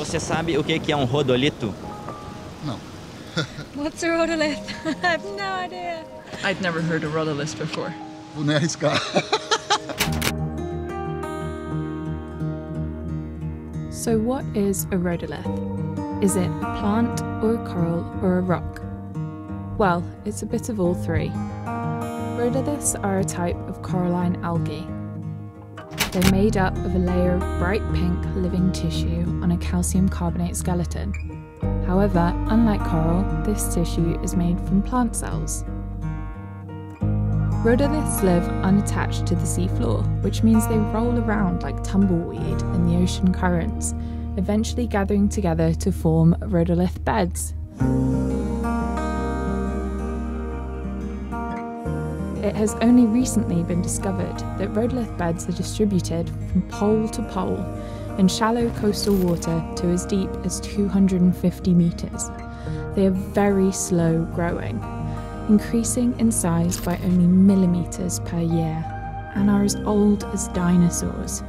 Você sabe o que é um rodolito? Não. What's a rhodolith? I have no idea. I'd never heard of rhodolith before. Vou nem arriscar. So what is a rhodolith? Is it a plant, or a coral, or a rock? Well, it's a bit of all three. Rhodoliths are a type of coralline algae. They're made up of a layer of bright pink living tissue on a calcium carbonate skeleton. However, unlike coral, this tissue is made from plant cells. Rhodoliths live unattached to the seafloor, which means they roll around like tumbleweed in the ocean currents, eventually gathering together to form rhodolith beds. It has only recently been discovered that rhodolith beds are distributed from pole to pole in shallow coastal water to as deep as 250 metres. They are very slow growing, increasing in size by only millimetres per year, and are as old as dinosaurs.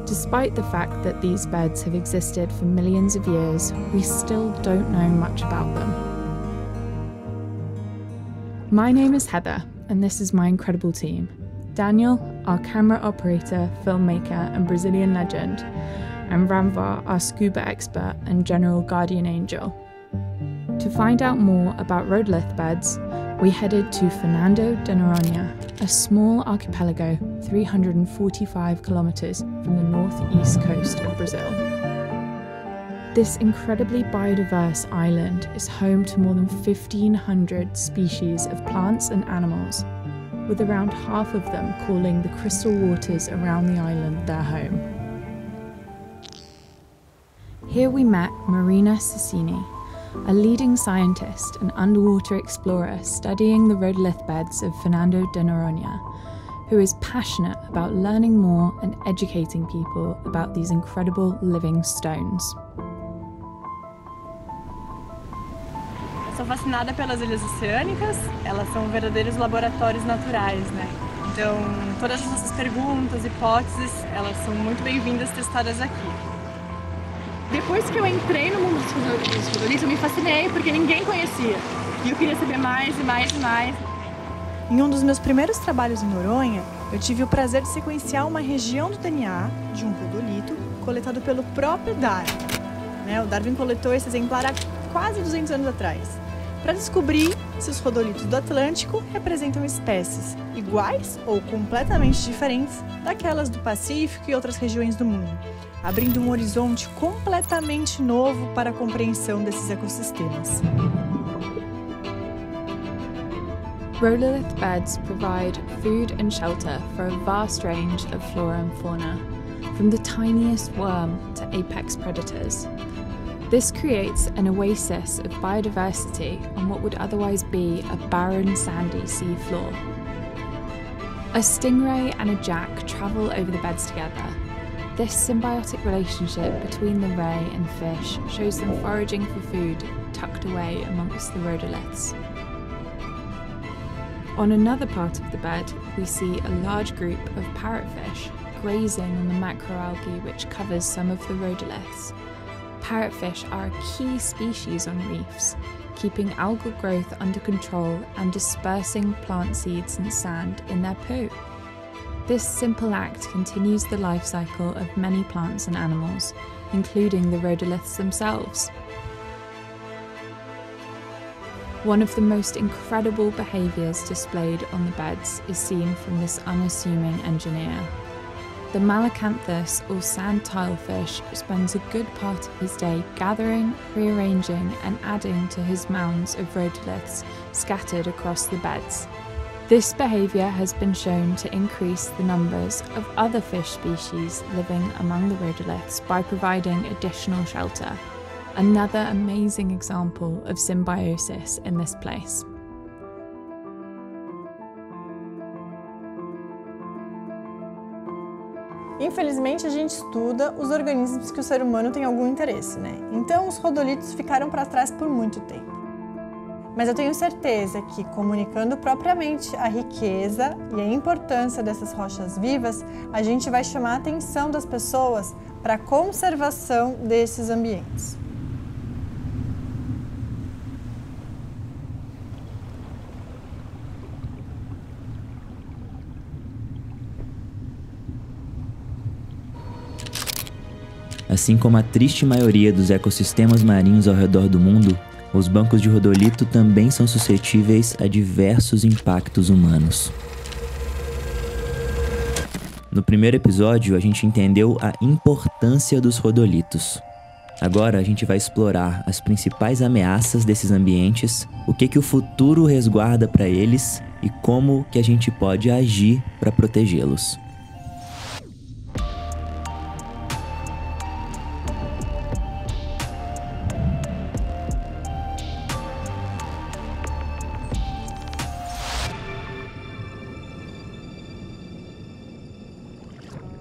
Despite the fact that these beds have existed for millions of years, we still don't know much about them. My name is Heather, and this is my incredible team. Daniel, our camera operator, filmmaker, and Brazilian legend, and Ramvar, our scuba expert and general guardian angel. To find out more about rhodolith beds, we headed to Fernando de Noronha, a small archipelago 345 kilometres from the northeast coast of Brazil. This incredibly biodiverse island is home to more than 1,500 species of plants and animals, with around half of them calling the crystal waters around the island their home. Here we met Marina Cecchini, a leading scientist and underwater explorer studying the rhodolith beds of Fernando de Noronha, who is passionate about learning more and educating people about these incredible living stones. Sou fascinada pelas ilhas oceânicas, elas são verdadeiros laboratórios naturais, né? Então, todas as nossas perguntas, hipóteses, elas são muito bem-vindas testadas aqui. Depois que eu entrei no mundo dos rodolitos, eu me fascinei porque ninguém conhecia. E eu queria saber mais e mais e mais. Em um dos meus primeiros trabalhos em Noronha, eu tive o prazer de sequenciar uma região do DNA de um rodolito coletado pelo próprio Darwin. O Darwin coletou esse exemplar há quase 200 anos atrás, para descobrir se os rodolitos do Atlântico representam espécies iguais ou completamente diferentes daquelas do Pacífico e outras regiões do mundo, abrindo um horizonte completamente novo para a compreensão desses ecossistemas. Rhodolith beds provide food and shelter for a vast range of flora and fauna, from the tiniest worm to apex predators. This creates an oasis of biodiversity on what would otherwise be a barren, sandy sea floor. A stingray and a jack travel over the beds together. This symbiotic relationship between the ray and fish shows them foraging for food tucked away amongst the rhodoliths. On another part of the bed, we see a large group of parrotfish grazing on the macroalgae which covers some of the rhodoliths. Parrotfish are a key species on reefs, keeping algal growth under control and dispersing plant seeds and sand in their poo. This simple act continues the life cycle of many plants and animals, including the rhodoliths themselves. One of the most incredible behaviours displayed on the beds is seen from this unassuming engineer. The Malacanthus, or sand tilefish, spends a good part of his day gathering, rearranging and adding to his mounds of rhodoliths scattered across the beds. This behaviour has been shown to increase the numbers of other fish species living among the rhodoliths by providing additional shelter. Another amazing example of symbiosis in this place. Infelizmente, a gente estuda os organismos que o ser humano tem algum interesse, né? Então, os rodolitos ficaram para trás por muito tempo. Mas eu tenho certeza que, comunicando propriamente a riqueza e a importância dessas rochas vivas, a gente vai chamar a atenção das pessoas para a conservação desses ambientes. Assim como a triste maioria dos ecossistemas marinhos ao redor do mundo, os bancos de rodolito também são suscetíveis a diversos impactos humanos. No primeiro episódio, a gente entendeu a importância dos rodolitos. Agora a gente vai explorar as principais ameaças desses ambientes, o que o futuro resguarda para eles e como que a gente pode agir para protegê-los.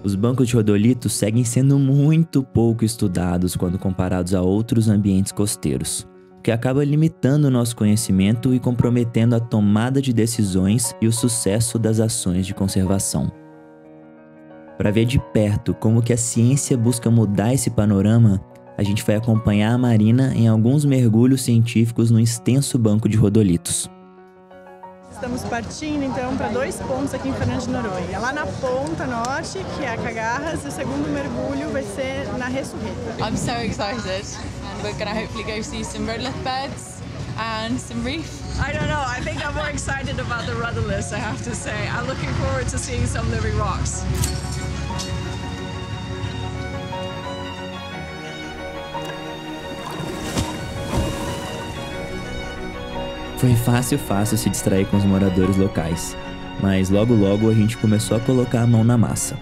Os bancos de rodolito seguem sendo muito pouco estudados quando comparados a outros ambientes costeiros, o que acaba limitando o nosso conhecimento e comprometendo a tomada de decisões e o sucesso das ações de conservação. Para ver de perto como que a ciência busca mudar esse panorama, a gente vai acompanhar a Marina em alguns mergulhos científicos no extenso banco de rodolitos. Estamos partindo então para 2 pontos aqui em Fernando de Noronha. Lá na ponta norte, que é a Cagarras, e o segundo mergulho vai ser na Ressurreta. I'm so excited, and we're going to hopefully go see some rudderless beds and some reef. I don't know. I think I'm more excited about the rudderless, I have to say. I'm looking forward to seeing some living rocks. Foi fácil se distrair com os moradores locais, mas logo a gente começou a colocar a mão na massa.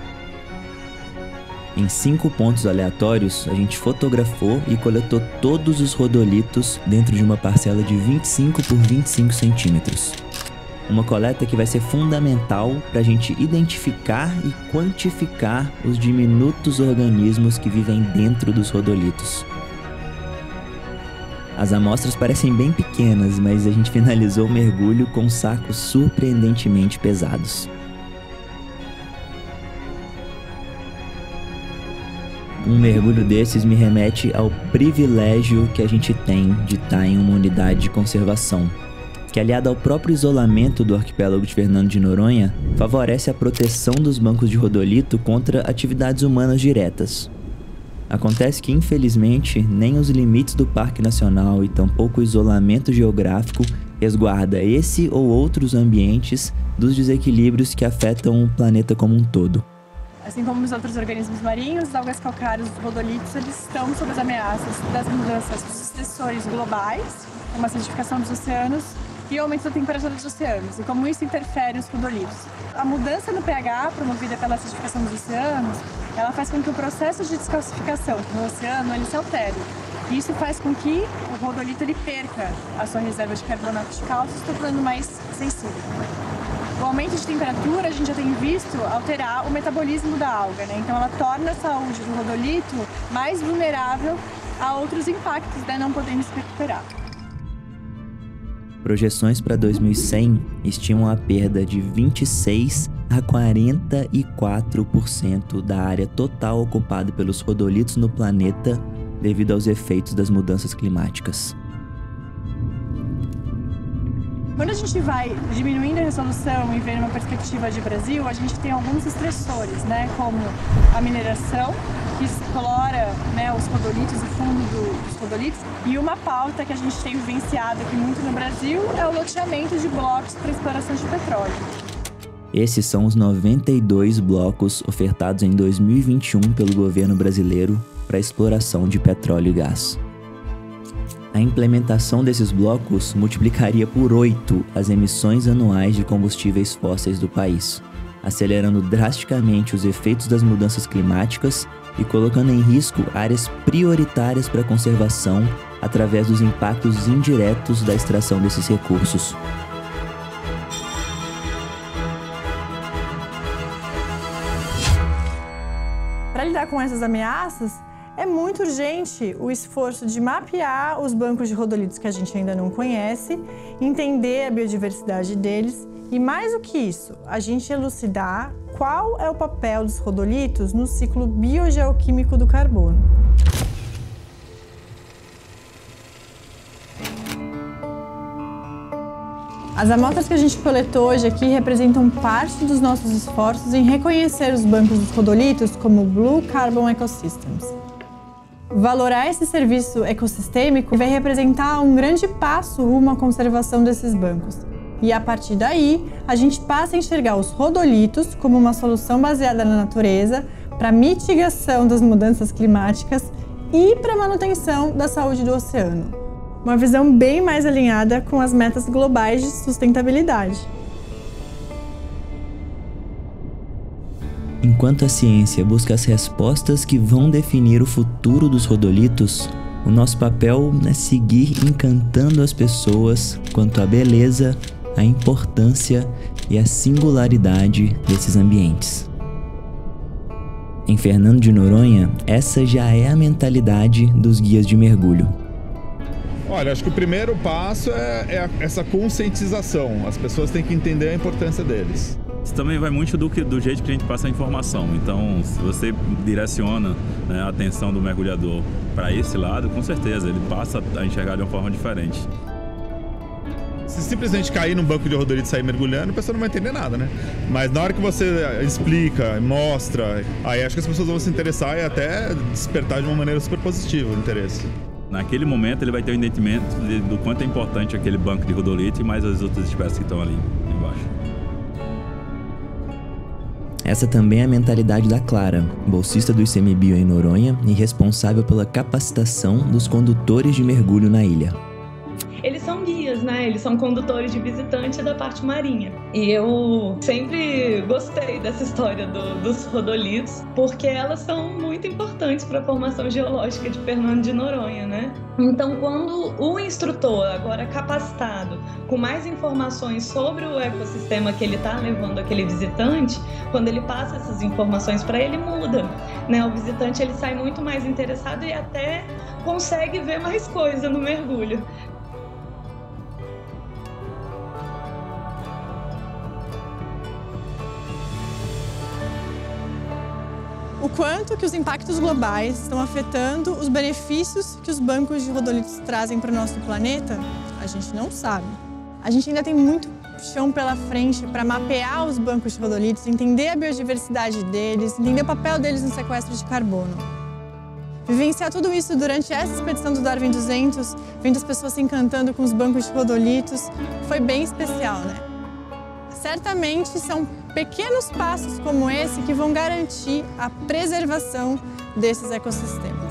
Em 5 pontos aleatórios, a gente fotografou e coletou todos os rodolitos dentro de uma parcela de 25 por 25 centímetros. Uma coleta que vai ser fundamental para a gente identificar e quantificar os diminutos organismos que vivem dentro dos rodolitos. As amostras parecem bem pequenas, mas a gente finalizou o mergulho com sacos surpreendentemente pesados. Um mergulho desses me remete ao privilégio que a gente tem de estar em uma unidade de conservação, que, aliado ao próprio isolamento do arquipélago de Fernando de Noronha, favorece a proteção dos bancos de rodolito contra atividades humanas diretas. Acontece que, infelizmente, nem os limites do Parque Nacional e tampouco o isolamento geográfico resguarda esse ou outros ambientes dos desequilíbrios que afetam o planeta como um todo. Assim como os outros organismos marinhos, as algas calcárias, os rodolitos, eles estão sob as ameaças das mudanças dos estressores globais, como a acidificação dos oceanos e o aumento da temperatura dos oceanos, e como isso interfere os rodolitos. A mudança no pH, promovida pela acidificação dos oceanos, ela faz com que o processo de descalcificação no oceano ele se altere. E isso faz com que o rodolito ele perca a sua reserva de carbonato de cálcio, se tornando mais sensível. O aumento de temperatura a gente já tem visto alterar o metabolismo da alga, né? Então ela torna a saúde do rodolito mais vulnerável a outros impactos, né? Não podendo se recuperar. Projeções para 2100 estimam a perda de 26 a 44% da área total ocupada pelos rodolitos no planeta devido aos efeitos das mudanças climáticas. Quando a gente vai diminuindo a resolução e vendo uma perspectiva de Brasil, a gente tem alguns estressores, né, como a mineração, que explora, né, os rodolitos, o fundo dos rodolitos, e uma pauta que a gente tem vivenciado aqui muito no Brasil é o loteamento de blocos para exploração de petróleo. Esses são os 92 blocos ofertados em 2021 pelo governo brasileiro para a exploração de petróleo e gás. A implementação desses blocos multiplicaria por 8 as emissões anuais de combustíveis fósseis do país, acelerando drasticamente os efeitos das mudanças climáticas e colocando em risco áreas prioritárias para a conservação através dos impactos indiretos da extração desses recursos. Para lidar com essas ameaças, É muito urgente o esforço de mapear os bancos de rodolitos que a gente ainda não conhece, entender a biodiversidade deles e, mais do que isso, a gente elucidar qual é o papel dos rodolitos no ciclo biogeoquímico do carbono. As amostras que a gente coletou hoje aqui representam parte dos nossos esforços em reconhecer os bancos dos rodolitos como Blue Carbon Ecosystems. Valorar esse serviço ecossistêmico vai representar um grande passo rumo à conservação desses bancos. E a partir daí, a gente passa a enxergar os rodolitos como uma solução baseada na natureza para mitigação das mudanças climáticas e para manutenção da saúde do oceano. Uma visão bem mais alinhada com as metas globais de sustentabilidade. Enquanto a ciência busca as respostas que vão definir o futuro dos rodolitos, o nosso papel é seguir encantando as pessoas quanto à beleza, a importância e a singularidade desses ambientes. Em Fernando de Noronha, essa já é a mentalidade dos guias de mergulho. Olha, acho que o primeiro passo é essa conscientização. As pessoas têm que entender a importância deles. Isso também vai muito do jeito que a gente passa a informação. Então, se você direciona, né, a atenção do mergulhador para esse lado, com certeza, ele passa a enxergar de uma forma diferente. Se simplesmente cair num banco de rodolito e sair mergulhando, a pessoa não vai entender nada, né? Mas na hora que você explica, mostra, aí acho que as pessoas vão se interessar e até despertar de uma maneira super positiva o interesse. Naquele momento ele vai ter o entendimento do quanto é importante aquele banco de rodolito e mais as outras espécies que estão ali embaixo. Essa também é a mentalidade da Clara, bolsista do ICMBio em Noronha e responsável pela capacitação dos condutores de mergulho na ilha. Eles são guias, né? Eles são condutores de visitante da parte marinha. E eu sempre gostei dessa história dos rodolitos, porque elas são muito importantes para a formação geológica de Fernando de Noronha, né? Então, quando o instrutor, agora capacitado, com mais informações sobre o ecossistema que ele está levando aquele visitante, quando ele passa essas informações para ele, muda, né? O visitante ele sai muito mais interessado e até consegue ver mais coisa no mergulho. O quanto que os impactos globais estão afetando os benefícios que os bancos de rodolitos trazem para o nosso planeta, a gente não sabe. A gente ainda tem muito chão pela frente para mapear os bancos de rodolitos, entender a biodiversidade deles, entender o papel deles no sequestro de carbono. Vivenciar tudo isso durante essa expedição do Darwin 200, vendo as pessoas se encantando com os bancos de rodolitos, foi bem especial, né? Certamente são pequenos passos como esse que vão garantir a preservação desses ecossistemas.